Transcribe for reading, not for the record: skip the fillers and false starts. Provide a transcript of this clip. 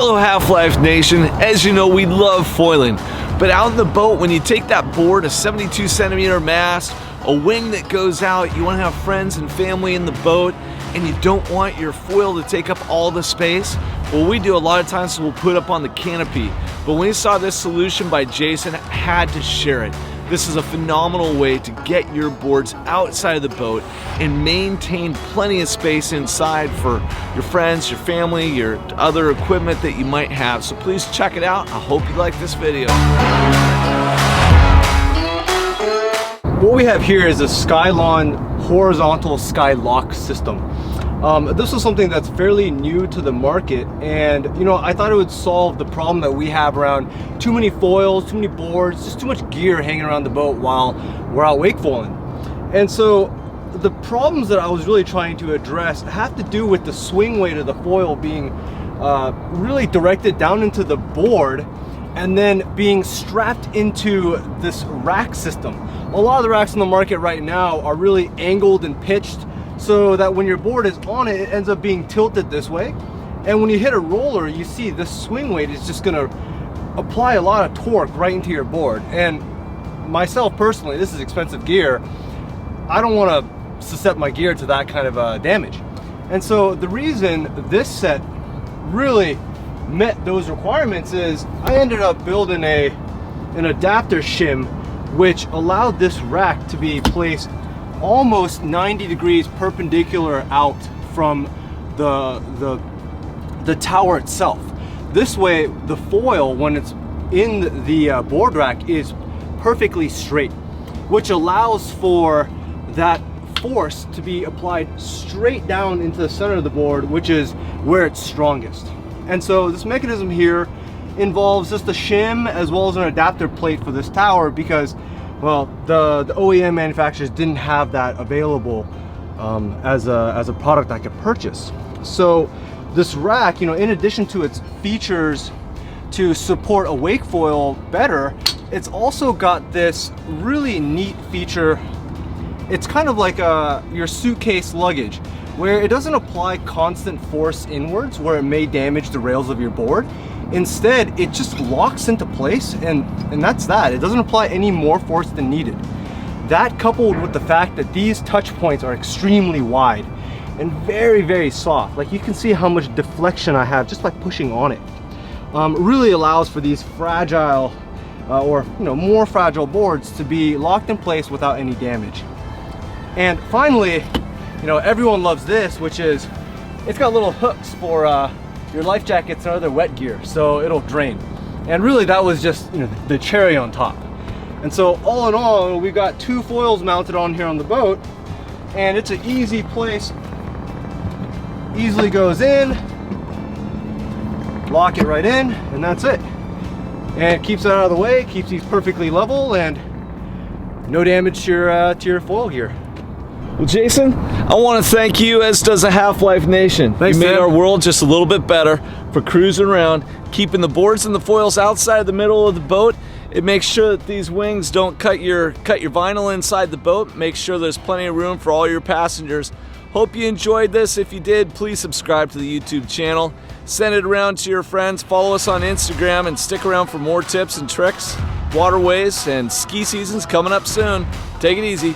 Hello Half-Life Nation. As you know, we love foiling, but out in the boat, when you take that board, a 72 centimeter mast, a wing that goes out, you want to have friends and family in the boat, and you don't want your foil to take up all the space. Well, we do a lot of times, we'll put up on the canopy, but when we saw this solution by Jason, I had to share it. This is a phenomenal way to get your boards outside of the boat and maintain plenty of space inside for your friends, your family, your other equipment that you might have. So please check it out. I hope you like this video. What we have here is a Skylon horizontal SkyLock system. This is something that's fairly new to the market, and I thought it would solve the problem that we have around too many foils, too many boards, just too much gear hanging around the boat while we're out wakefoiling. And so the problems that I was really trying to address have to do with the swing weight of the foil being really directed down into the board and then being strapped into this rack system. A lot of the racks on the market right now are really angled and pitched so that when your board is on it, it ends up being tilted this way. And when you hit a roller, you see this swing weight is just gonna apply a lot of torque right into your board. And myself personally, this is expensive gear. I don't wanna suscept my gear to that kind of damage. And so the reason this set really met those requirements is I ended up building an adapter shim which allowed this rack to be placed almost 90 degrees perpendicular out from the tower itself. This way the foil, when it's in the board rack, is perfectly straight, which allows for that force to be applied straight down into the center of the board, which is where it's strongest. And so this mechanism here involves just a shim as well as an adapter plate for this tower because, well, the OEM manufacturers didn't have that available as a product I could purchase. So this rack, in addition to its features to support a wakefoil better, it's also got this really neat feature. It's kind of like your suitcase luggage, where it doesn't apply constant force inwards where it may damage the rails of your board. Instead, it just locks into place, and that's that. It doesn't apply any more force than needed. That, coupled with the fact that these touch points are extremely wide and very, very soft, like you can see how much deflection I have just by pushing on it, really allows for these fragile or more fragile boards to be locked in place without any damage. And finally, everyone loves this, which is it's got little hooks for your life jackets and other wet gear, so it'll drain. And really that was just the cherry on top. And so all in all, we've got two foils mounted on here on the boat, and it's an easy place. Easily goes in, lock it right in, and that's it. And it keeps it out of the way, keeps these perfectly level, and no damage to your foil gear. Well, Jason, I want to thank you, as does the Half-Life Nation. Thanks, you made Sam. our world just a little bit better for cruising around, keeping the boards and the foils outside the middle of the boat. It makes sure that these wings don't cut your vinyl inside the boat. Make sure there's plenty of room for all your passengers. Hope you enjoyed this. If you did, please subscribe to the YouTube channel. Send it around to your friends. Follow us on Instagram and stick around for more tips and tricks. Waterways and ski season's coming up soon. Take it easy.